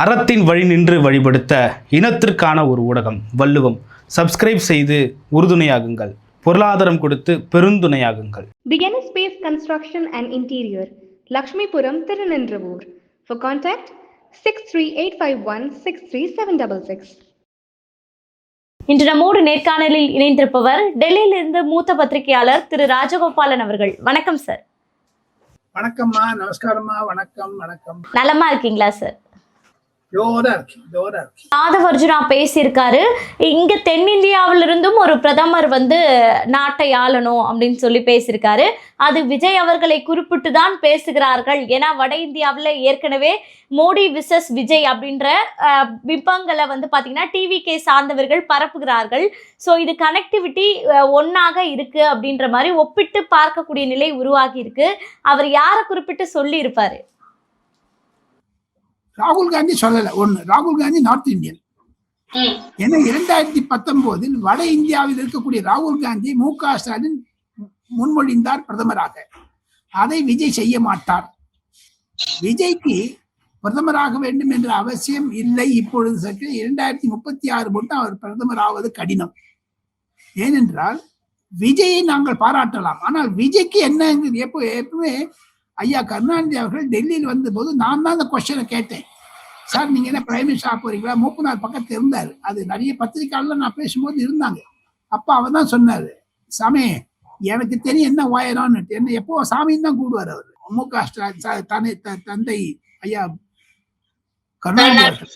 அறத்தின் வழி நின்று வழிபடுத்த இனத்திற்கான ஒரு ஊடகம் வள்ளுவம். சப்ஸ்கிரைப் செய்து உறுதுணையாகுங்கள். பொருளாதாரம் கொடுத்து பெருந்துணையாகுங்கள். Beginner Space Construction and Interior, Lakshmipuram, Tirunendravoor. For contact 63851 63766. இன்று நம்மோடு நேர்காணலில் இணைந்திருப்பவர் டெல்லியிலிருந்து மூத்த பத்திரிகையாளர் திரு ராஜகோபாலன் அவர்கள். வணக்கம் சார். வணக்கம்மா, நமஸ்காரம்மா. வணக்கம் வணக்கம். நலமா இருக்கீங்களா சார்? ஆதவ் அர்ஜுனா பேசியிருக்காரு. இங்க தென்னிந்தியாவிலிருந்தும் ஒரு பிரதமர் நாட்டை ஆளணும் அப்படின்னு சொல்லி பேசியிருக்காரு. அது விஜய் அவர்களை குறிப்பிட்டு தான் பேசுகிறார்கள். ஏன்னா வட இந்தியாவில் ஏற்கனவே மோடி விசஸ் விஜய் அப்படின்ற பிம்பங்களை பார்த்தீங்கன்னா டிவிகே சார்ந்தவர்கள் பரப்புகிறார்கள். ஸோ இது கனெக்டிவிட்டி ஒன்னாக இருக்கு அப்படின்ற மாதிரி ஒப்பிட்டு பார்க்கக்கூடிய நிலை உருவாகி இருக்கு. அவர் யாரை குறிப்பிட்டு சொல்லி இருப்பாரு? ராகுல் காந்தி சொல்லல. ஒண்ணு, ராகுல் காந்தி நார்த் இந்தியன். ஏன்னா 2019 வட இந்தியாவில் இருக்கக்கூடிய ராகுல் காந்தி மு.க. ஸ்டாலின் முன்மொழிந்தார் பிரதமராக. அதை விஜய் செய்ய மாட்டார். விஜய்க்கு பிரதமராக வேண்டும் என்ற அவசியம் இல்லை. இப்பொழுது 2036 மட்டும் அவர் பிரதமர் ஆவது கடினம். ஏனென்றால் விஜயை நாங்கள் பாராட்டலாம், ஆனால் விஜய்க்கு என்ன எப்பவுமே ஐயா கருணாநிதி அவர்கள் டெல்லியில் வந்த போது நான் தான் அந்த கொஸ்டினை கேட்டேன். சார், நீங்க என்ன பிரைம் மினிஸ்டர் ஆக போறீங்களா? மூப்பனார் பக்கத்துல இருந்தாரு. அது நிறைய பத்திரிகையாளர் நான் பேசும்போது இருந்தாங்க. அப்ப அவர் தான் சொன்னாரு, சாமி எனக்கு தெரியும் என்ன உயரம்னு. என்ன எப்போ சாமின்னு தான் கூடுவார் அவர். மு.க. தந்தை ஐயா கருணாநிதி அவர்கள்.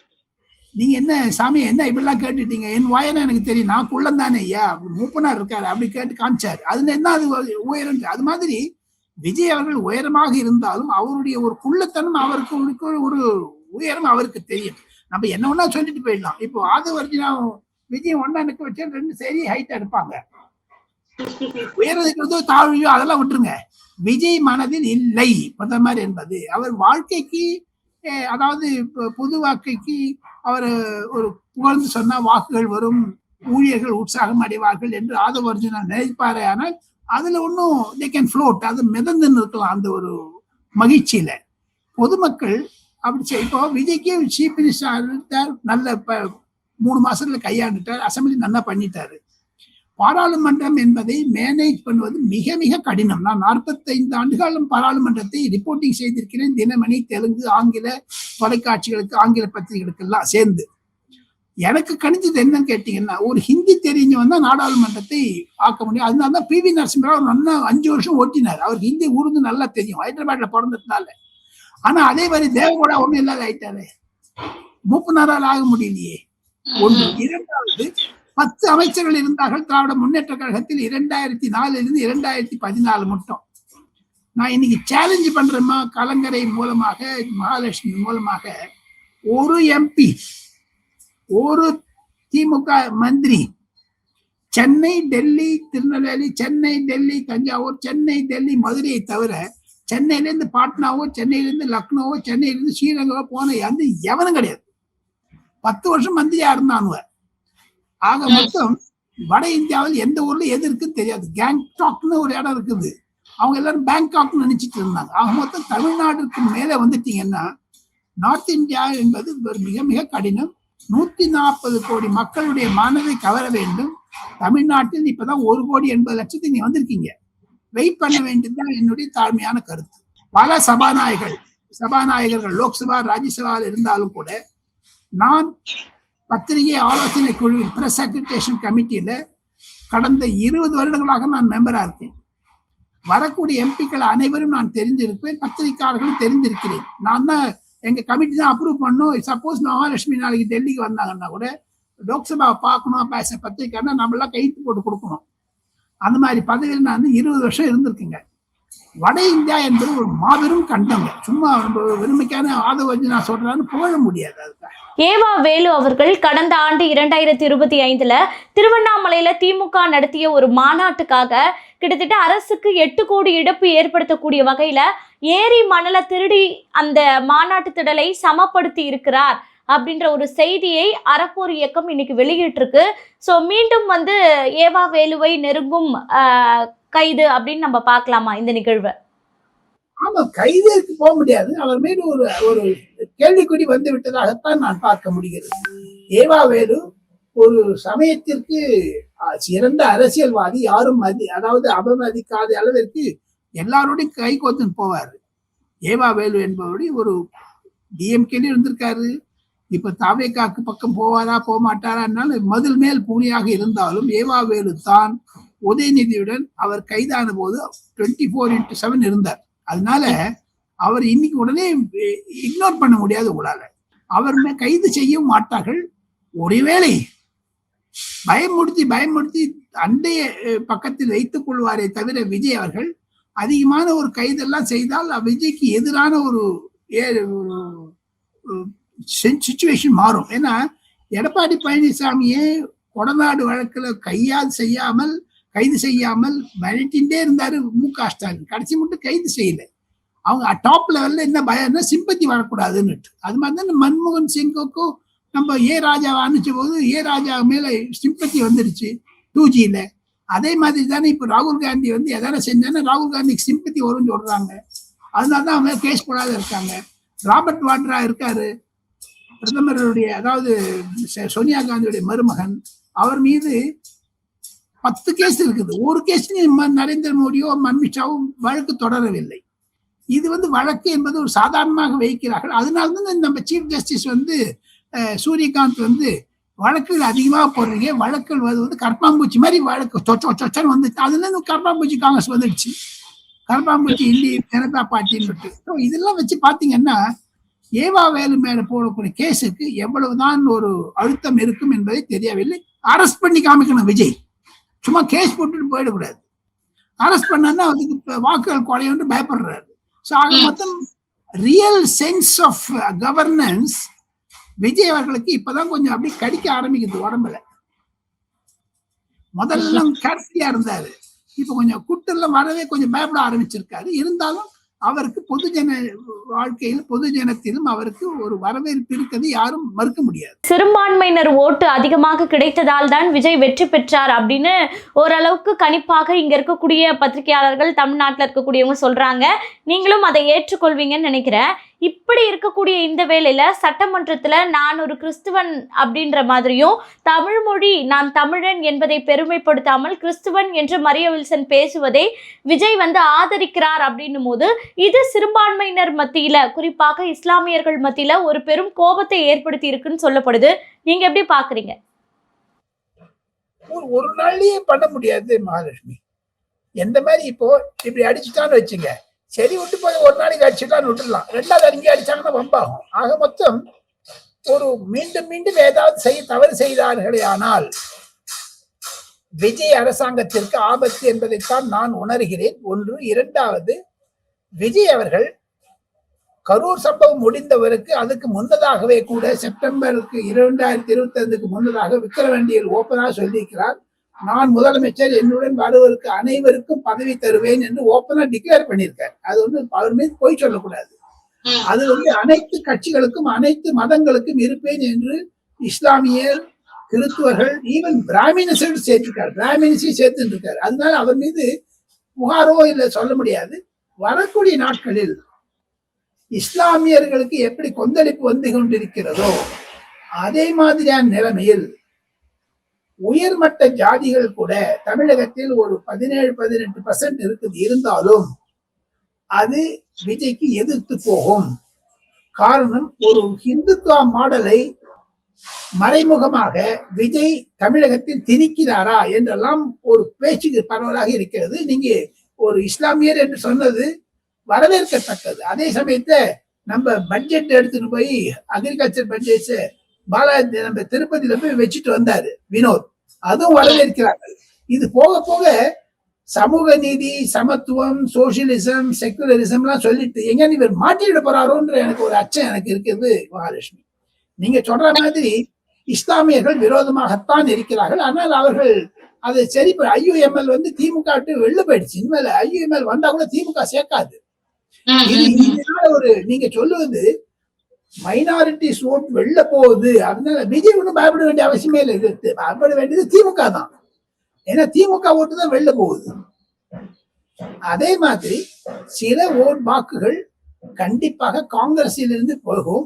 நீங்க என்ன சாமி என்ன இப்படிலாம் கேட்டுட்டீங்க? என் உயரம் எனக்கு தெரியும், நான் குள்ளம் தானே ஐயா, மூப்பனார் இருக்காரு அப்படி கேட்டு காமிச்சாரு. அதுல என்ன அது உயரம்? அது மாதிரி விஜய் அவர்கள் உயரமாக இருந்தாலும் அவருடைய ஒரு குள்ளத்தனம், அவருக்கு ஒரு உயரம் அவருக்கு தெரியும். நம்ம என்ன ஒண்ணா சொல்லிட்டு போயிடலாம். இப்போ ஆதவ் அர்ஜுனா விஜய் ஒன்னா நிக்க வச்சா ரெண்டு சரி ஹைட்டா இருப்பாங்க. உயரதுக்கிறதோ தாழ்வையோ அதெல்லாம் விட்டுருங்க. விஜய் மனதில் இல்லை பிரதமர் என்பது. அவர் வாழ்க்கைக்கு, அதாவது பொது வாழ்க்கைக்கு அவர் ஒரு புகழ்ந்து சொன்னா வாக்குகள் வரும், ஊழியர்கள் உற்சாகம் அடைவார்கள் என்று ஆதவ் அர்ஜுனா நினைப்பாரே. ஆனால் அதுல ஒன்றும் they can float, அது மிதந்துன்னு இருக்கலாம் அந்த ஒரு மகிழ்ச்சியில. பொதுமக்கள் அப்படி இப்போ விஜய்க்கே சீஃப் மினிஸ்டர் நல்ல 3 மாசத்துல கையாண்டுட்டார். அசம்பிளி நல்லா பண்ணிட்டாரு. பாராளுமன்றம் என்பதை மேனேஜ் பண்ணுவது மிக மிக கடினம். நான் 45 ஆண்டுகாலம் பாராளுமன்றத்தை ரிப்போர்ட்டிங் செய்திருக்கிறேன். தினமணி, தெலுங்கு, ஆங்கில தொலைக்காட்சிகளுக்கு, ஆங்கில பத்திரிகைகளுக்கு எல்லாம் சேர்ந்து. எனக்கு கணிஞ்சது என்னன்னு கேட்டீங்கன்னா, ஒரு ஹிந்தி தெரிஞ்சவன் தான் நாடாளுமன்றத்தை ஆக்க முடியும். அதனாலதான் பி.வி. நரசிம்மராவ் நல்லா 5 வருஷம் ஓட்டினார். அவருக்கு ஹிந்தி, உருது நல்லா தெரியும், ஹைதராபாத்ல பிறந்ததுனால. ஆனா அதே மாதிரி தேவகோடா ஒண்ணும் இல்லாத ஆயிட்டாரு. மூப்பனாரால் ஆக முடியலையே. ஒன்று. இரண்டாவது, 10 அமைச்சர்கள் இருந்தார்கள் திராவிட முன்னேற்ற கழகத்தில் 2004 2014 மட்டும். நான் இன்னைக்கு சேலஞ்சு பண்றேமா, கலங்கரை மூலமாக, மகாலட்சுமி மூலமாக, ஒரு எம்பி, ஒரு திமுக மந்திரி சென்னை, டெல்லி, திருநெல்வேலி, சென்னை, டெல்லி, தஞ்சாவூர், சென்னை, டெல்லி, மதுரையை தவிர சென்னையிலேருந்து பாட்னாவோ, சென்னையிலேருந்து லக்னோவோ, சென்னையிலேருந்து ஸ்ரீரங்கவோ போன எவனும் கிடையாது. 10 வருஷம் மந்திரியா இருந்தானுவ. ஆக மொத்தம் வட இந்தியாவில் எந்த ஊர்ல எது இருக்குன்னு தெரியாது. கேங்டாக்னு ஒரு இடம் இருக்குது, அவங்க எல்லாரும் பேங்காக்னு நினைச்சிட்டு இருந்தாங்க. ஆக மொத்தம் தமிழ்நாடுக்கு மேல வந்துட்டீங்கன்னா நார்த் இந்தியா என்பது மிக மிக கடினம். 140 கோடி மக்களுடைய மனதை கவர வேண்டும். தமிழ்நாட்டில் இப்பதான் 1,80,00,000 நீ வந்திருக்கீங்க. வெயிட் பண்ண வேண்டியதுதான் என்னுடைய தாழ்மையான கருத்து. பல சபாநாயகர்கள் லோக்சபா, ராஜ்யசபாவில் இருந்தாலும் கூட, நான் பத்திரிகை ஆலோசனை குழுவில் பிரஸ் அக்ரிடேஷன் கமிட்டியில கடந்த 20 வருடங்களாக நான் மெம்பரா இருக்கேன். வரக்கூடிய எம்பிக்கள் அனைவரும் நான் தெரிஞ்சிருப்பேன், பத்திரிகையாளர்களும் தெரிஞ்சிருக்கிறேன். நான் தான், எங்க கமிட்டி தான் அப்ரூவ் பண்ணும். சப்போஸ் மகாலட்சுமி நாளைக்கு டெல்லிக்கு வந்தாங்கன்னா கூட லோக்சபாவை பார்க்கணும், பேச பத்திரிக்கைன்னா நம்மளாம் கைத்து போட்டு கொடுக்கணும். அந்த மாதிரி பதவியில் நான் 20 வருஷம் இருந்திருக்கேங்க. வட இந்தியா என்பது ஒரு மாபெரும் கண்டங்க. சும்மா வெறுமைக்கான ஆதவ் அர்ஜுனா சொல்றான்னு புகழ முடியாது. அதுதான் ஏவா வேலு அவர்கள் கடந்த ஆண்டு 2025 திருவண்ணாமலையில திமுக நடத்திய ஒரு மாநாட்டுக்காக கிட்டத்தட்ட அரசுக்கு 8 கோடி இழப்பு ஏற்படுத்தக்கூடிய வகையில ஏரி மணலை திருடி அந்த மாநாட்டு திடலை சமப்படுத்தி இருக்கிறார் அப்படின்ற ஒரு செய்தியை அறப்போர் இயக்கம் இன்னைக்கு வெளியிட்டிருக்கு. ஸோ மீண்டும் ஏவா வேலுவை நெருங்கும் கைது அப்படின்னு நம்ம பார்க்கலாமா இந்த நிகழ்வை? ஆமா, கைதுக்கு போக முடியாது. அவர் மீது ஒரு ஒரு கேள்விக்குறி வந்து விட்டதாகத்தான் நான் பார்க்க முடிகிறது. ஏவா வேலு ஒரு சமயத்திற்கு சிறந்த அரசியல்வாதி, யாரும் அதாவது அவமதிக்காத அளவிற்கு எல்லாரோடையும் கை கோத்துன்னு போவாரு. ஏவா வேலு என்பவருடைய ஒரு டிஎம்கேல இருந்திருக்காரு. இப்ப தாவேகாக்கு பக்கம் போவாரா போக மாட்டாரான்னாலும் மதில் மேல் பூனியாக இருந்தாலும் ஏவா வேலு தான் உதயநிதியுடன் அவர் கைதான போது 24/7 இருந்தார். அதனால அவர் இன்னைக்கு உடனே இக்னோர் பண்ண முடியாது உங்களால. அவர் கைது செய்யவும் மாட்டார்கள். ஒருவேளை பயமுறுத்தி அண்டைய பக்கத்தில் வைத்துக் கொள்வாரே தவிர விஜய் அவர்கள் அதிகமான ஒரு கைதெல்லாம் செய்தால் விஜய்க்கு எதிரான ஒரு சிச்சுவேஷன் மாறும். ஏன்னா எடப்பாடி பழனிசாமியே கொடநாடு வழக்குல கைது செய்யாமல் மிரட்டின்டே இருந்தாரு மு.க. ஸ்டாலின். கடைசி மட்டும் கைது செய்யல. அவங்க டாப் லெவல்ல என்ன பயம்னா சிம்பத்தி வரக்கூடாதுன்னு. அது மாதிரி தான் மன்மோகன் சிங்குக்கும் நம்ம ராஜாவை அனுப்பிச்ச போது ராஜா மேல சிம்பத்தி வந்துடுச்சு 2Gல. அதே மாதிரி தானே இப்ப ராகுல் காந்தி எதனா செஞ்சானே ராகுல் காந்திக்கு சிம்பத்தி வரும்னு சொல்றாங்க. அதனாலதான் அவங்க கேஸ் போடாத இருக்காங்க. ராபர்ட் வாட்ரா இருக்காரு, பிரதமருடைய அதாவது சோனியா காந்தியுடைய மருமகன். அவர் மீது 10 கேஸ் இருக்குது. ஒரு கேஸ் நரேந்திர மோடியோ அமித்ஷாவும் வழக்கு தொடரவில்லை. இது வழக்கு என்பது ஒரு சாதாரணமாக வைக்கிறார்கள். அதனால்தான் நம்ம சீஃப் ஜஸ்டிஸ் சூரியகாந்த் வழக்குகள் அதிகமாக போடுறீங்க, வழக்குகள் வருவது கர்ப்பாம்பூச்சி மாதிரி வழக்கு சொச்சன்னு வந்துச்சு. அதுல இருந்து கர்ப்பாம்பூச்சி காங்கிரஸ் வந்துடுச்சு, கர்ப்பாம்பூச்சி இந்திய ஜனதா பார்ட்டின்னு. இதெல்லாம் வச்சு பாத்தீங்கன்னா ஏவா வேலு மேல போடக்கூடிய கேஸுக்கு எவ்வளவுதான் ஒரு அழுத்தம் இருக்கும் என்பதை தெரியவில்லை. அரெஸ்ட் பண்ணி காமிக்கணும் விஜய், சும்மா கேஸ் போட்டுட்டு போயிடக்கூடாது. அரெஸ்ட் பண்ணா அதுக்கு வாக்குகள் குறையும் பயப்படுறாரு. ஸோ ஆக மொத்தம் real sense of governance Vijay அவர்களுக்கு இப்பதான் கொஞ்சம் அப்படி கடிக்க ஆரம்பிக்குது உடம்புல. முதல்ல கேர்ஃபுல்லா இருந்தாரு, இப்ப கொஞ்சம் குட்டெல்லாம் வரவே கொஞ்சம் பயப்பட ஆரம்பிச்சிருக்காரு. இருந்தாலும் அவருக்கு பொதுஜன வாழ்க்கையில் பொதுஜனத்திலும் அவருக்கு ஒரு வரவேற்பு இருக்கிறது யாரும் மறுக்க முடியாது. சிறுபான்மையினர் ஓட்டு அதிகமாக கிடைத்ததால் தான் விஜய் வெற்றி பெற்றார் அப்படின்னு ஓரளவுக்கு கணிப்பாக இங்க இருக்கக்கூடிய பத்திரிகையாளர்கள், தமிழ்நாட்டில் இருக்கக்கூடியவங்க சொல்றாங்க. நீங்களும் அதை ஏற்றுக்கொள்வீங்கன்னு நினைக்கிறேன். இப்படி இருக்கக்கூடிய இந்த வேளையில சட்டமன்றத்துல நான் ஒரு கிறிஸ்துவன் அப்படின்ற மாதிரியும், தமிழ் மொழி நான் தமிழன் என்பதை பெருமைப்படுத்தாமல் கிறிஸ்துவன் என்று மரிய வில்சன் பேசுவதை விஜய் ஆதரிக்கிறார் அப்படின்னும் போது இது சிறுபான்மையினர் மத்தியில, குறிப்பாக இஸ்லாமியர்கள் மத்தியில ஒரு பெரும் கோபத்தை ஏற்படுத்தி இருக்குன்னு சொல்லப்படுது. நீங்க எப்படி பாக்குறீங்க? ஒரு நாள்லயே பண்ண முடியாது மகாலட்சுமி. எந்த மாதிரி இப்போ இப்படி அடிச்சுட்டான்னு வச்சுங்க, சரி விட்டு போய் ஒரு நாளைக்கு அடிச்சுட்டான்னு விட்டுடலாம். ரெண்டாவது அடிங்க அடிச்சாங்கன்னா வம்பாகும். ஆக மொத்தம் ஒரு மீண்டும் ஏதாவது தவறு செய்தார்களே ஆனால் விஜய் அரசாங்கத்திற்கு ஆபத்து என்பதைத்தான் நான் உணர்கிறேன். ஒன்று. இரண்டாவது, விஜய் அவர்கள் கரூர் சம்பவம் முடிந்தவருக்கு அதுக்கு முன்னதாகவே கூட செப்டம்பருக்கு 2025 முன்னதாக விக்கிரவாண்டியில் ஓப்பனாக சொல்லியிருக்கிறார், நான் முதலமைச்சர், என்னுடன் வருவதற்கு அனைவருக்கும் பதவி தருவேன் என்று ஓப்பனா டிக்ளேர் பண்ணியிருக்காரு. அது அவர் மீது போய் சொல்லக்கூடாது. அது அனைத்து கட்சிகளுக்கும் அனைத்து மதங்களுக்கும் இருப்பேன் என்று இஸ்லாமியர், கிறிஸ்துவர்கள், ஈவன் பிராமின்ஸையும் சேர்த்து இருக்காரு. அதனால அவர் மீது புகாரோ இல்லை சொல்ல முடியாது. வரக்கூடிய நாட்களில் இஸ்லாமியர்களுக்கு எப்படி கொந்தளிப்பு வந்து கொண்டிருக்கிறதோ அதே மாதிரியான நிலைமையில் உயர்மட்ட ஜாதிகள் கூட தமிழகத்தில் ஒரு 17-18% இருக்குது. இருந்தாலும் அது விஜய்க்கு எதிர்த்து போகும். காரணம், ஒரு ஹிந்துத்துவ மாடலை மறைமுகமாக விஜய் தமிழகத்தில் திணிக்கிறாரா என்றெல்லாம் ஒரு பேச்சுக்கு பரவலாக இருக்கிறது. நீங்க ஒரு இஸ்லாமியர் என்று சொன்னது வரவேற்கத்தக்கது. அதே சமயத்தை நம்ம பட்ஜெட் எடுத்துட்டு போய் அக்ரிகல்ச்சர் பட்ஜெட் பாலாஜி நம்ம திருப்பதியில போய் வச்சுட்டு வந்தாரு வினோத், அதுவும் வரவேற்கிறார்கள். இது போக போக சமூக நீதி, சமத்துவம், சோசியலிசம், செக்குலரிசம் எல்லாம் சொல்லிட்டு எங்க இவர் மாட்டிட போறாரோன்ற எனக்கு ஒரு அச்சம் எனக்கு இருக்குது மகாலட்சுமி. நீங்க சொல்ற மாதிரி இஸ்லாமியர்கள் விரோதமாகத்தான் இருக்கிறார்கள். ஆனால் அவர்கள் அதை சரி. IUML திமுக வெளில போயிடுச்சு. இனிமேல் IUML வந்தா கூட திமுக சேர்க்காது. ஒரு நீங்க சொல்லுவது மைனாரிட்டிஸ் ஓட் வெளில போகுது, அதனால விஜய் ஒன்றும் பயப்பட வேண்டிய அவசியமே இல்லை. இது பயப்பட வேண்டியது திமுக தான். ஏன்னா திமுக ஓட்டு தான் வெளில போகுது. அதே மாதிரி சில வாக்குகள் கண்டிப்பாக காங்கிரஸிலிருந்து போகும்.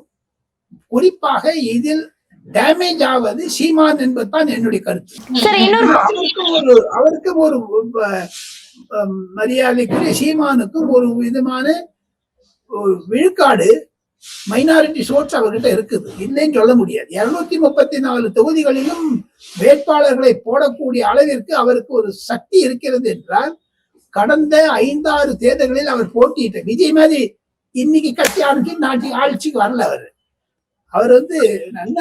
குறிப்பாக இதில் டேமேஜ் ஆவது சீமான் என்பதுதான் என்னுடைய கருத்து. சரி, இன்னொரு அவருக்கு ஒரு மரியாதைக்குரிய சீமானுக்கும் ஒரு விதமான ஒரு விழுக்காடு மைனாரிட்டி சோர்ஸ் அவர்கிட்ட இருக்குது, இல்லைன்னு சொல்ல முடியாது. 234 தொகுதிகளிலும் வேட்பாளர்களை போடக்கூடிய அளவிற்கு அவருக்கு ஒரு சக்தி இருக்கிறது என்றால், கடந்த 5-6 தேர்தல்களில் அவர் போட்டியிட்ட விஜய் மாதிரி இன்னைக்கு கட்சி ஆரம்பிச்சு ஆட்சிக்கு வரல. அவர் நல்ல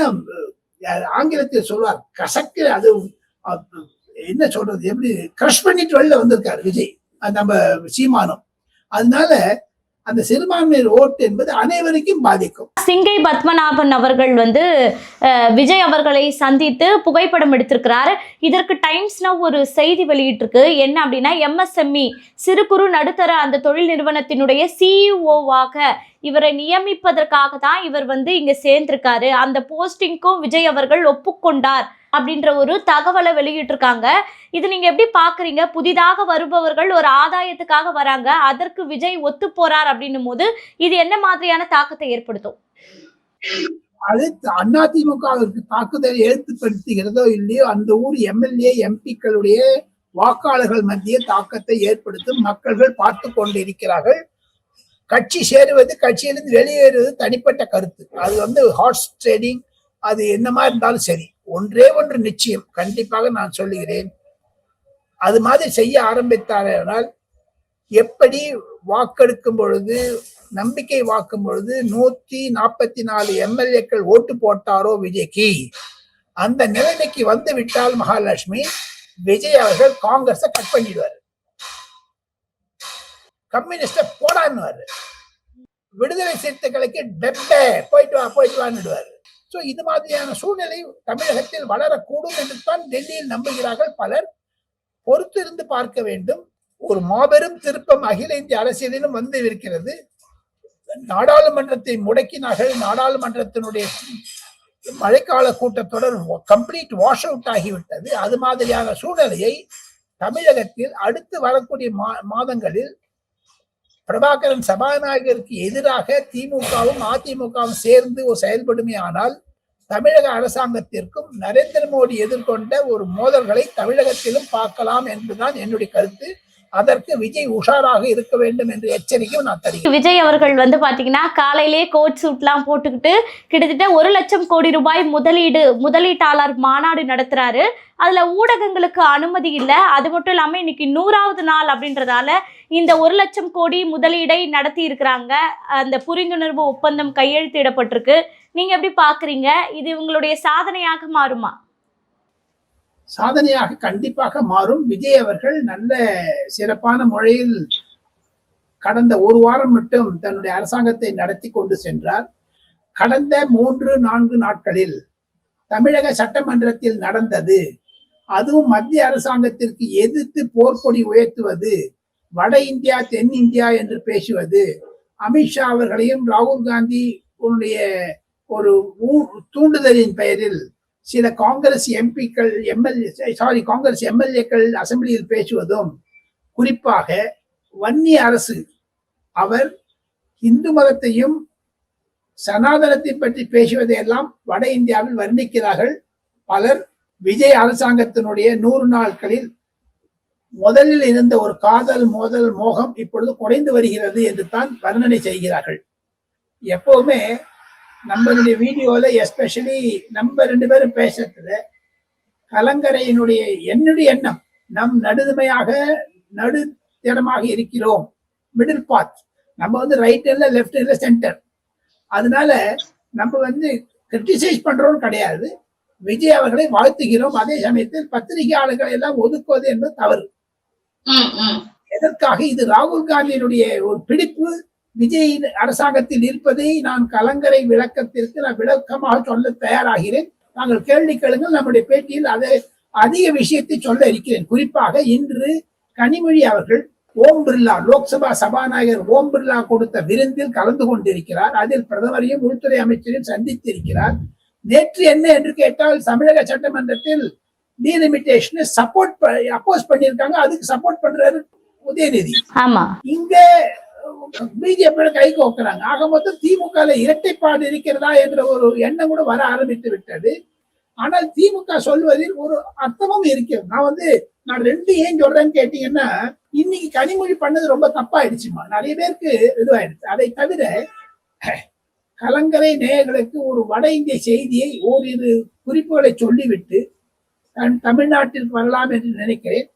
ஆங்கிலத்தில் சொல்வார் கசக்கு, அது என்ன சொல்றது, எப்படி கிரஷ் பண்ணிட்டு வெளில வந்திருக்காரு விஜய் நம்ம சீமானம். அதனால அந்த சிறுபான்மையர் ஓட்டு என்பது அனைவருக்கும் பாதிக்கும். சிங்கை பத்மநாபன் அவர்கள் விஜய் அவர்களை சந்தித்து புகைப்படம் எடுத்திருக்கிறார். இதற்கு டைம்ஸ் நவ் ஒரு செய்தி வெளியிட்டிருக்கு. என்ன அப்படின்னா, MSME சிறு குறு நடுத்தர அந்த தொழில் நிறுவனத்தினுடைய CEO-வாக இவரை நியமிப்பதற்காக தான் இவர் இங்க சேர்ந்திருக்காரு. அந்த போஸ்டிங்க்கும் விஜய் அவர்கள் ஒப்புக்கொண்டார் அப்படின்ற ஒரு தகவலை வெளியிட்டிருக்காங்க. இது நீங்க எப்படி பாக்குறீங்க? புதிதாக வருபவர்கள் ஒரு ஆதாயத்துக்காக வராங்க, அதற்கு விஜய் ஒத்து போறார் அப்படின்னும் போது இது என்ன மாதிரியான தாக்கத்தை ஏற்படுத்தும்? அது அதிமுகவிற்கு தாக்குதல் ஏற்படுத்துகிறதோ இல்லையோ, அந்த ஊர் MLA MP-க்களுடைய வாக்காளர்கள் மத்திய தாக்கத்தை ஏற்படுத்தும். மக்கள்கள் பார்த்து கொண்டிருக்கிறார்கள். கட்சி சேருவது, கட்சியிலிருந்து வெளியேறுவது தனிப்பட்ட கருத்து. அது ஹார்ஸ் ட்ரேடிங், அது என்னமா இருந்தாலும் சரி, ஒன்றே ஒன்று நிச்சயம், கண்டிப்பாக நான் சொல்லுகிறேன், அது மாதிரி செய்ய ஆரம்பித்தார்கள். எப்படி வாக்கெடுக்கும் பொழுது, நம்பிக்கை வாக்கும் பொழுது 144 MLA-க்கள் ஓட்டு போட்டாரோ விஜய்க்கு, அந்த நிலைமைக்கு வந்து விட்டால் மகாலட்சுமி, விஜய் அவர்கள் காங்கிரஸை கட் பண்ணிடுவாரு, கம்யூனிஸ்ட போடான்னுவாரு, விடுதலை சிறுத்தைகளுக்கு டெப்பே போயிட்டு வான்னுடுவாரு. சோ இது மாதிரியான சூழ்நிலை தமிழகத்தில் வளரக்கூடும் என்று தான் டெல்லியில் நம்புகிறார்கள் பலர். பொறுத்து இருந்து பார்க்க வேண்டும். ஒரு மாபெரும் திருப்பம் அகில இந்திய அரசியலிலும் இருக்கிறது. நாடாளுமன்றத்தை முடக்கினார்கள். நாடாளுமன்றத்தினுடைய மழைக்கால கூட்டத்தொடர் கம்ப்ளீட் வாஷ் அவுட் ஆகிவிட்டது. அது மாதிரியான சூழ்நிலையை தமிழகத்தில் அடுத்து வரக்கூடிய மாதங்களில் பிரபாகரன் சபாநாயகருக்கு எதிராக திமுகவும் அதிமுகவும் சேர்ந்து செயல்படுமே ஆனால், தமிழக அரசாங்கத்திற்கும் நரேந்திர மோடி எதிர்கொண்ட ஒரு மோதல்களை தமிழகத்திலும் பார்க்கலாம் என்றுதான் என்னுடைய கருத்து. அதற்கு விஜய் உஷாராக இருக்க வேண்டும் என்று எச்சரிக்கை நான் தருகிறேன். விஜய் அவர்கள் பாத்தீங்கன்னா காலையிலேயே கோட் சூட்லாம் போட்டுக்கிட்டு கிட்டத்தட்ட 1 லட்சம் கோடி ரூபாய் முதலீட்டாளர் மாநாடு நடத்துறாரு. அதுல ஊடகங்களுக்கு அனுமதி இல்லை. அது மட்டும் இல்லாம இன்னைக்கு 100வது நாள் அப்படின்றதால இந்த 1 லட்சம் கோடி முதலீடை நடத்தி இருக்கிறாங்க. அந்த புரிந்துணர்வு ஒப்பந்தம் கையெழுத்திடப்பட்டிருக்கு. நீங்க எப்படி பாக்குறீங்க? இது உங்களுடைய சாதனையாக மாறுமா? சாதனையாக கண்டிப்பாக மாறும். விஜய் அவர்கள் நல்ல சிறப்பான முறையில் கடந்த 1 வாரம் மட்டும் தன்னுடைய அரசாங்கத்தை நடத்தி கொண்டு சென்றார். கடந்த 3-4 நாட்களில் தமிழக சட்டமன்றத்தில் நடந்தது, அதுவும் மத்திய அரசாங்கத்திற்கு எதிர்த்து போர்க்கொடி உயர்த்துவது, வட இந்தியா தென் இந்தியா என்று பேசுவது, அமித்ஷா அவர்களையும் ராகுல் காந்தி ஒரு தூண்டுதலின் பெயரில் சில காங்கிரஸ் எம்பிக்கள் காங்கிரஸ் எம்எல்ஏக்கள் அசம்பிளியில் பேசுவதும், குறிப்பாக வன்னி அரசு அவர் இந்து மதத்தையும் சனாதனத்தை பற்றி பேசுவதையெல்லாம் வட இந்தியாவில் வர்ணிக்கிறார்கள் பலர். விஜய் அரசாங்கத்தினுடைய 100 நாட்களில் முதலில் இருந்த ஒரு காதல் மோதல் மோகம் இப்பொழுது குறைந்து வருகிறது என்று தான் வர்ணனை செய்கிறார்கள். எப்பவுமே நம்மளுடைய வீடியோல எஸ்பெஷலி நம்ம 2 பேரும் பேசுறதுல கலங்கரையினுடைய என்னுடைய எண்ணம், நம் நடுத்தரமாக இருக்கிறோம், மிடில் பாத், நம்ம ரைட் இல்ல லெஃப்ட் இல்ல சென்டர். அதனால நம்ம கிரிட்டிசைஸ் பண்றோம் கிடையாது, விஜய் அவர்களை வாழ்த்துகிறோம். அதே சமயத்தில் பத்திரிகையாளர்களை எல்லாம் ஒதுக்குவது என்பது தவறு. எதற்காக? இது ராகுல் காந்தியினுடைய ஒரு பிடிப்பு விஜய் அரசாங்கத்தில் இருப்பதை நான் கலங்கரை விளக்கத்திற்கு நான் விளக்கமாக சொல்ல தயாராகிறேன். நாங்கள் கேள்வி கேளுங்கள், நம்முடைய பேட்டியில் அதை அதிக விஷயத்தை சொல்ல இருக்கிறேன். குறிப்பாக இன்று கனிமொழி அவர்கள் ஓம் பிர்லா, லோக்சபா சபாநாயகர் ஓம் பிர்லா கொடுத்த விருந்தில் கலந்து கொண்டிருக்கிறார். அதில் பிரதமரையும் உள்துறை அமைச்சரையும் சந்தித்திருக்கிறார். நேற்று என்ன என்று கேட்டால், தமிழக சட்டமன்றத்தில் டீலிமிட்டேஷனை அப்போஸ் பண்ணியிருக்காங்க. அதுக்கு சப்போர்ட் பண்றாரு உதயநிதி. ஆமா, இங்க பிஜேபியோட கை கோக்குறாங்க. ஆக மொத்தம் திமுக இரட்டைப்பாடு இருக்கிறதா என்ற ஒரு எண்ணம் கூட வர ஆரம்பித்து விட்டது. ஆனால் திமுக சொல்வதில் ஒரு அர்த்தமும் இருக்கிறது. நான் ரெண்டு ஏன் சொல்றேன்னு கேட்டீங்கன்னா, இன்னைக்கு கனிமொழி பண்ணது ரொம்ப தப்பாயிடுச்சுமா, நிறைய பேருக்கு இதுவாயிடுச்சு. அதை தவிர கலங்கரை நேயர்களுக்கு ஒரு வட இந்திய செய்தியை ஓரிரு குறிப்புகளை சொல்லிவிட்டு தமிழ்நாட்டிற்கு வரலாம் என்று நினைக்கிறேன்.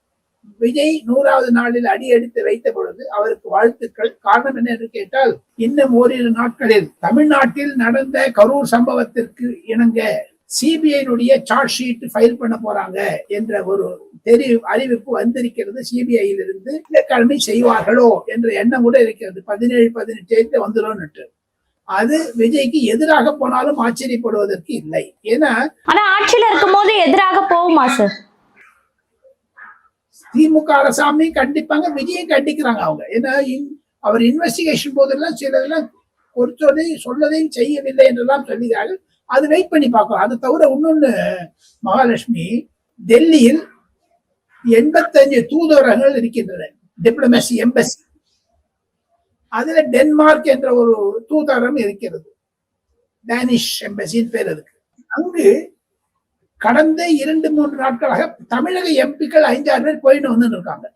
விஜய் 100வது நாளில் அடி எடுத்து வைத்த பொழுது அவருக்கு வாழ்த்துக்கள். காரணம் என்ன என்று கேட்டால், இன்னும் ஓரிரு நாட்களில் தமிழ்நாட்டில் நடந்த கரூர் சம்பவத்திற்கு இணங்க சிபிஐனுடைய சார்ஜ் ஷீட் ஃபைல் பண்ண போறாங்க என்ற ஒரு அறிவிப்பு வந்திருக்கிறது. சிபிஐயில் இருந்து கிழமை செய்வார்களோ என்ற எண்ணம் கூட இருக்கிறது. 17-18 வந்துடும். அது விஜய்க்கு எதிராக போனாலும் ஆச்சரியப்படுவதற்கு இல்லை. ஏன்னா ஆட்சியில இருக்கும் போது எதிராக போகுமா சார்? திமுக அரசாமை கண்டிப்பாங்க, விஜயம் கண்டிக்கிறாங்க அவங்க. ஏன்னா அவர் இன்வெஸ்டிகேஷன் போதெல்லாம் சிலதெல்லாம் சொல்லதையும் செய்யவில்லை என்றெல்லாம் சொல்லுகிறார்கள். அது வெயிட் பண்ணி பார்க்கலாம். அது தவிர இன்னொன்னு மகாலட்சுமி, டெல்லியில் 85 தூதரகங்கள் இருக்கின்றன, டிப்ளமசி எம்பசி. அதுல டென்மார்க் என்ற ஒரு தூதரகம் இருக்கிறது, டேனிஷ் எம்பசின்னு பேர் இருக்கு. அங்கு கடந்த 2-3 நாட்களாக தமிழக எம்பிக்கள் 5-6 பேர் போயிட்டு வந்து இருக்காங்க.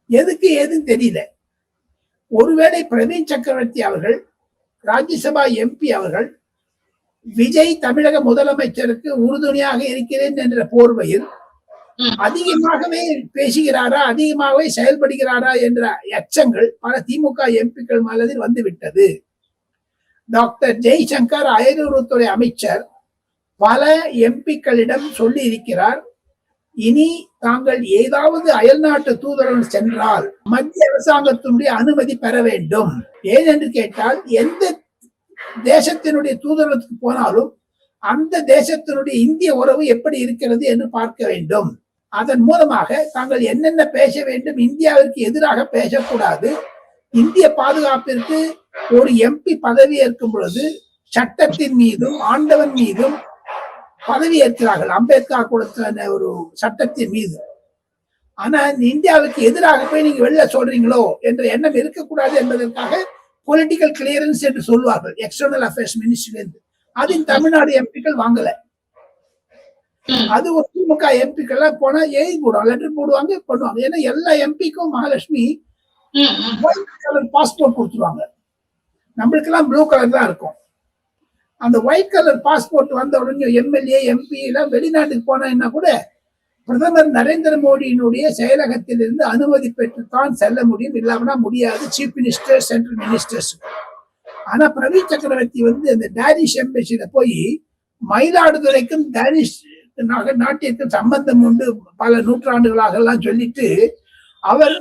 எதுக்கு ஏதுன்னு தெரியல. ஒருவேளை பிரவீன் சக்கரவர்த்தி அவர்கள், ராஜ்யசபா எம்பி அவர்கள், விஜய் தமிழக முதலமைச்சருக்கு உறுதுணையாக இருக்கிறேன் என்ற போர்வையில் அதிகமாகவே பேசுகிறாரா, அதிகமாகவே செயல்படுகிறாரா என்ற எச்சங்கள் பல திமுக எம்பிக்கள் மனதில் வந்துவிட்டது. டாக்டர் ஜெய்சங்கர் அயல்வுறவுத்துறை அமைச்சர் பல எம்பிக்களிடம் சொல்லி இருக்கிறார், இனி தாங்கள் ஏதாவது அயல்நாட்டு தூதரகம் சென்றால் மத்திய அரசாங்கத்தினுடைய அனுமதி பெற வேண்டும். ஏனென்று கேட்டால், எந்த தேசத்தினுடைய தூதரகத்துக்கு போனாலும் அந்த தேசத்தினுடைய இந்திய உறவு எப்படி இருக்கிறது என்று பார்க்க வேண்டும். அதன் மூலமாக தாங்கள் என்னென்ன பேச வேண்டும், இந்தியாவிற்கு எதிராக பேசக்கூடாது. இந்திய பாதுகாப்பிற்கு ஒரு எம்பி பதவி ஏற்கும் பொழுது சட்டத்தின் மீதும் ஆண்டவன் மீதும் பதவி ஏற்கிறார்கள், அம்பேத்கர் கொடுத்த ஒரு சட்டத்தின் மீது. ஆனா இந்தியாவுக்கு எதிராக போய் நீங்க வெளில சொல்றீங்களோ என்ற எண்ணம் இருக்கக்கூடாது என்பதற்காக பொலிட்டிக்கல் கிளியரன்ஸ் என்று சொல்வார்கள் எக்ஸ்டர்னல் அஃபேர்ஸ் மினிஸ்ட்ரியிலிருந்து. அது தமிழ்நாடு எம்பிக்கள் வாங்கல. அது ஒரு திமுக எம்பிக்கள் போனா எழுதி போடுவாங்க, லெட்டர் போடுவாங்க, பண்ணுவாங்க. ஏன்னா எல்லா எம்பிக்கும் மகாலட்சுமி ஒயிட் கலர் பாஸ்போர்ட் கொடுத்துருவாங்க. நம்மளுக்கு எல்லாம் ப்ளூ கலர் தான் இருக்கும். அந்த ஒயிட் கலர் பாஸ்போர்ட் வந்த உடனே எம்எல்ஏ எம்பி எல்லாம் வெளிநாட்டுக்கு போனா கூட பிரதமர் நரேந்திர மோடியினுடைய செயலகத்திலிருந்து அனுமதி பெற்றுத்தான் செல்ல முடியும், இல்லாமனா முடியாது. Chief minister, central ministers. ஆனா பிரவீன் சக்கரவர்த்தி அந்த டேனிஷ் எம்பசியில போய் மயிலாடுதுறைக்கும் டேனிஷ் நாட்டிற்கும் சம்பந்தம் உண்டு பல நூற்றாண்டுகளாக எல்லாம் சொல்லிட்டு அவர்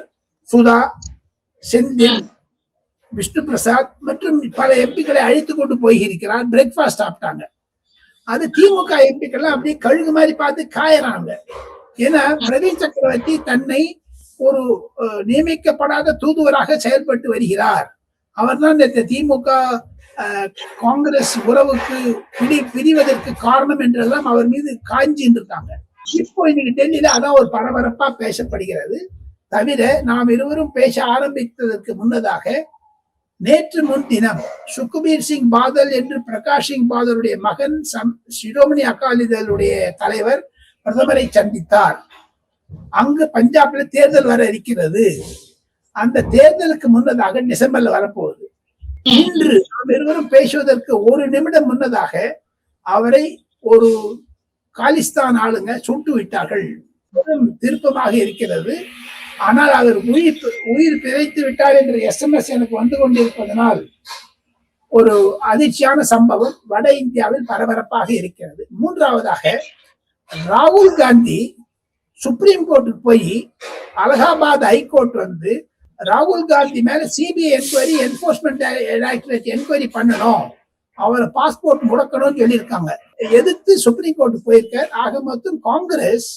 சுதா, செந்தில், விஷ்ணு பிரசாத் மற்றும் பல எம்பிக்களை அழைத்து கொண்டு போயிருக்கிறார். பிரேக்ஃபாஸ்ட் சாப்பிட்டாங்க. அது திமுக எம்பிக்கள் அப்படியே கழுகு மாதிரி பார்த்து காயறாங்க. ஏன்னா பிரவீன் சக்கரவர்த்தி தன்னை ஒரு நியமிக்கப்படாத தூதுவராக செயல்பட்டு வருகிறார். அவர் தான் இந்த திமுக காங்கிரஸ் உறவுக்கு பிரிவதற்கு காரணம் என்றெல்லாம் அவர் மீது காய்ஞ்சின்னு இருக்காங்க. இப்போ இன்னைக்கு டெல்லியில அதான் ஒரு பரபரப்பா பேசப்படுகிறது. தவிர நாம் இருவரும் பேச ஆரம்பித்ததற்கு முன்னதாக நேற்று முன்தினம் சுக்பீர் சிங் பாதல் என்று பிரகாஷ் சிங் பாதலுடைய மகன் சிரோமணி அகாலிதளுடைய தலைவர் பிரதமரை சந்தித்தார். அங்கு பஞ்சாப்ல தேர்தல் வர இருக்கிறது. அந்த தேர்தலுக்கு முன்னதாக டிசம்பர்ல வரப்போகுது. இன்று நாம் இருவரும் பேசுவதற்கு ஒரு நிமிடம் முன்னதாக அவரை ஒரு காலிஸ்தான் ஆளுங்க சுட்டு விட்டார்கள். திருப்பமாக இருக்கிறது. ஆனால் அவர் உயிர் பிழைத்து விட்டார் என்ற SMS எனக்கு வந்து கொண்டிருப்பதனால் ஒரு அதிர்ச்சியான சம்பவம் வட இந்தியாவில் பரபரப்பாக இருக்கிறது. மூன்றாவதாக ராகுல் காந்தி சுப்ரீம் கோர்ட்டுக்கு போய் அலகாபாத் ஹைகோர்ட் ராகுல் காந்தி மேல CBI enquiry, enforcement directorate enquiry பண்ணணும், அவரை பாஸ்போர்ட் முடக்கணும்னு சொல்லியிருக்காங்க. எதிர்த்து சுப்ரீம் கோர்ட்டுக்கு போயிருக்கார். ஆக மொத்தம் காங்கிரஸ்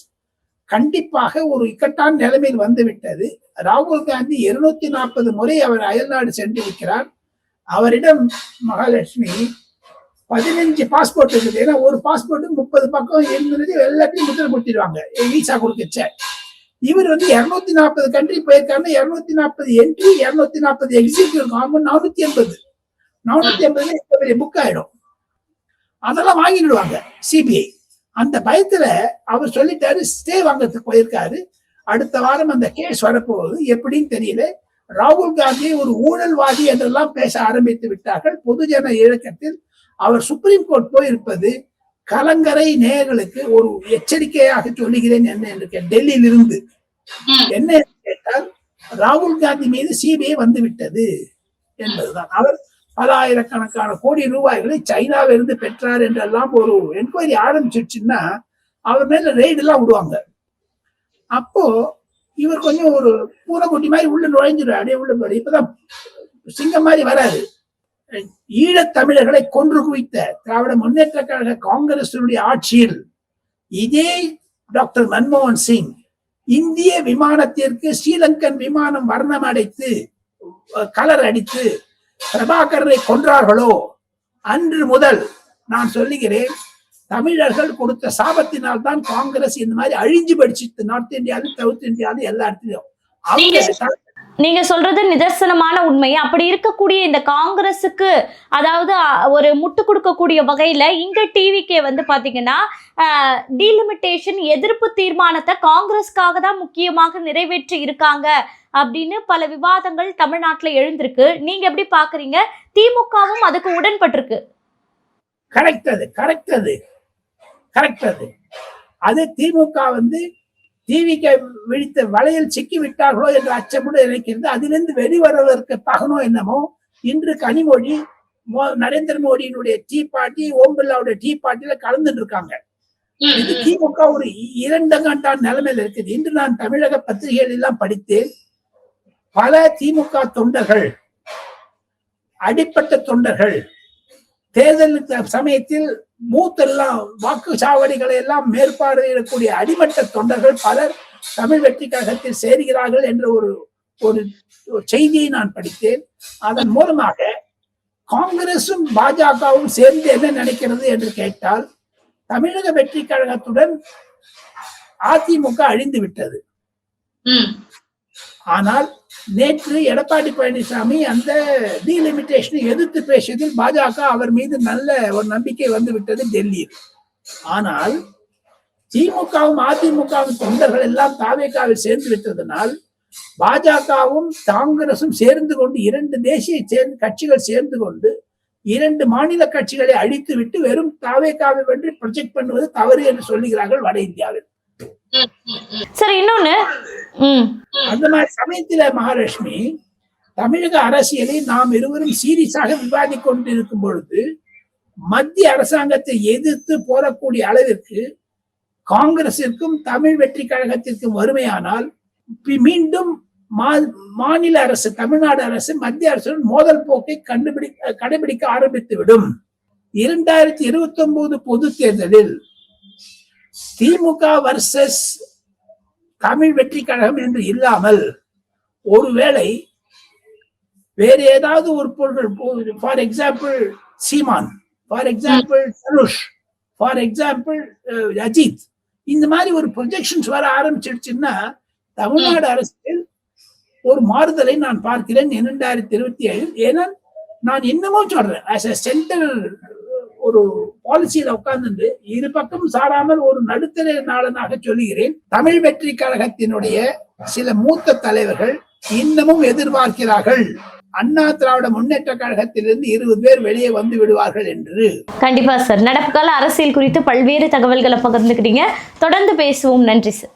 கண்டிப்பாக ஒரு இக்கட்டான நிலைமையில் வந்துவிட்டது. ராகுல் காந்தி 240 முறை அவர் அயல்நாடு சென்றிருக்கிறார். அவரிடம் மகாலட்சுமி 15 பாஸ்போர்ட் இருக்குது. ஏன்னா ஒரு பாஸ்போர்ட் 30 பக்கம் இருந்தது. எல்லாத்தையும் முத்திரை கொடுத்துடுவாங்க விசா கொடுக்கச்ச. இவர் வந்து 240 கண்ட்ரி போயிருக்காங்க. 240 என்ட்ரி, 240 எக்ஸிக்யூட்டிவ், 480 புக் ஆயிடும். அதெல்லாம் வாங்கிடுவாங்க சிபிஐ. அந்த பயத்துல அவர் சொல்லிட்டாரு, ஸ்டே வாங்கறதுக்கு போயிருக்காரு. அடுத்த வாரம் அந்த கேஸ் வரப்போகுது. எப்படின்னு தெரியல. ராகுல் காந்தி ஒரு ஊழல்வாதி என்றெல்லாம் பேச ஆரம்பித்து விட்டார்கள் பொதுஜன இயக்கத்தில். அவர் சுப்ரீம் கோர்ட் போயிருப்பது கலங்கரை நேயர்களுக்கு ஒரு எச்சரிக்கையாக சொல்லுகிறேன். என்ன என்று டெல்லியில் இருந்து என்ன கேட்டால், ராகுல் காந்தி மீது சிபிஐ வந்து விட்டது என்பதுதான். அவர் பல ஆயிரக்கணக்கான கோடி ரூபாய்களை சைனாவிலிருந்து பெற்றார் என்றெல்லாம் ஒரு என்கொயரி ஆரம்பிச்சிருச்சுன்னா அவர் மேல ரெய்டு எல்லாம் விடுவாங்க. அப்போ இவர் கொஞ்சம் ஒரு பூனைக்குட்டி மாதிரி உள்ள நுழைஞ்சிடும். அப்படியே உள்ள போய் இப்பதான் சிங்கம் மாதிரி வராது. ஈழத் தமிழர்களை கொன்று குவித்த திராவிட முன்னேற்ற கழக காங்கிரசினுடைய ஆட்சியில் இதே டாக்டர் மன்மோகன் சிங் இந்திய விமானத்திற்கு ஸ்ரீலங்கன் விமானம் வர்ணம் அடைத்து கலர் அடித்து பிரபாகரனை கொன்றார்களோ அன்று முதல் நான் சொல்லுகிறேன், தமிழர்கள் கொடுத்த சாபத்தினால் தான் காங்கிரஸ் இந்த மாதிரி அழிஞ்சு படிச்சுட்டு நார்த் இந்தியாவிலும் சவுத் இந்தியாவிலும் எல்லா இடத்துலயும். நீங்க சொல்றது நிதர்சனமான உண்மை. அப்படி இருக்கக்கூடிய இந்த காங்கிரஸுக்கு அதாவது ஒரு முட்டு கொடுக்கக்கூடிய வகையில இங்க டிவிக்கே வந்து பாத்தீங்கன்னா டீலிமிட்டேஷன் எதிர்ப்பு தீர்மானத்தை காங்கிரஸ்க்காக தான் முக்கியமாக நிறைவேற்றி இருக்காங்க அப்படின்னு பல விவாதங்கள் தமிழ்நாட்டுல எழுந்திருக்கு. நீங்க எப்படி பாக்குறீங்க? திமுகவும் அதுக்கு உடன்பட்டிருக்கு. கரெக்ட். அது திமுக வந்து டிவிக்கு விழித்த வலையில் சிக்கி விட்டார்களோ என்ற அச்சமுடன் இருக்கிறது. அதிலிருந்து வெளிவருவதற்காகனோ என்னமோ இன்று கனிமொழி நரேந்திர மோடியினுடைய டீ பார்ட்டி, ஓம் பிர்லாவுடைய டீ பார்ட்டியில கலந்துட்டு இருக்காங்க. இது திமுக ஒரு 2 ஆண்டான் நிலைமையில இருக்குது. இன்று நான் தமிழக பத்திரிகைகள் எல்லாம் படித்தேன். பல திமுக தொண்டர்கள், அடிப்பட்ட தொண்டர்கள், தேர்தல் சமயத்தில் மூத்தெல்லாம் வாக்குச்சாவடிகளை எல்லாம் மேற்பார்வையிடக்கூடிய அடிமட்ட தொண்டர்கள் பலர் தமிழ் வெற்றி கழகத்தில் சேர்கிறார்கள் என்ற ஒரு செய்தியை நான் படித்தேன். அதன் மூலமாக காங்கிரசும் பாஜகவும் சேர்ந்து என்ன நினைக்கிறது என்று கேட்டால், தமிழக வெற்றி கழகத்துடன் அதிமுக அழிந்து விட்டது. ஆனால் நேற்று எடப்பாடி பழனிசாமி அந்த டீலிமிட்டேஷனை எதிர்த்து பேசியதில் பாஜக அவர் மீது நல்ல ஒரு நம்பிக்கை வந்து விட்டது டெல்லியில். ஆனால் திமுகவும் அதிமுகவும் தொண்டர்கள் எல்லாம் தாவேகாவில் சேர்ந்து விட்டதனால் பாஜகவும் காங்கிரசும் சேர்ந்து கொண்டு 2 தேசிய கட்சிகள் சேர்ந்து கொண்டு 2 மாநில கட்சிகளை அழித்து விட்டு வெறும் தாவேகாவை வென்று ப்ரொஜெக்ட் பண்ணுவது தவறு என்று சொல்லுகிறார்கள் வட இந்தியாவில். சரி, இன்னொன்னு அந்த மாதிரி சமயத்துல மகாலட்சுமி, தமிழக அரசியலை நாம் இருவரும் சீரியஸாக விவாதிக் கொண்டிருக்கும் பொழுது மத்திய அரசாங்கத்தை எதிர்த்து போறக்கூடிய அளவிற்கு காங்கிரசிற்கும் தமிழ் வெற்றி கழகத்திற்கும் வறுமையானால் மீண்டும் மாநில அரசு, தமிழ்நாடு அரசு மத்திய அரசுடன் மோதல் போக்கை கடைபிடிக்க ஆரம்பித்து விடும். 2029 பொது தேர்தலில் திமுக வர்சஸ் தமிழ் வெற்றி கழகம் என்று இல்லாமல் ஒருவேளை வேறு ஏதாவது ஒரு பொருள், for example Seeman, for example Dhanush, for example Ajith, இந்த மாதிரி ஒரு ப்ரொஜெக்ஷன்ஸ் வர ஆரம்பிச்சிடுச்சுன்னா தமிழ்நாடு அரசியல் ஒரு மாறுதலை நான் பார்க்கிறேன் 2027. ஏன்னா நான் இன்னமும் சொல்றேன், ஆஸ் எ சென்ட்ரல் ஒரு பாலிசியில உட்கார்ந்து இரு பக்கம் சாராமல் ஒரு நடுத்தர நாளனாக சொல்லுகிறேன். தமிழ் வெற்றி கழகத்தினுடைய சில மூத்த தலைவர்கள் இன்னமும் எதிர்பார்க்கிறார்கள் அண்ணா திராவிட முன்னேற்ற கழகத்திலிருந்து 20 பேர் வெளியே வந்து விடுவார்கள் என்று. கண்டிப்பா சார். நடப்பு கால அரசியல் குறித்து பல்வேறு தகவல்களை பகிர்ந்துக்கிட்டீங்க. தொடர்ந்து பேசுவோம். நன்றி சார்.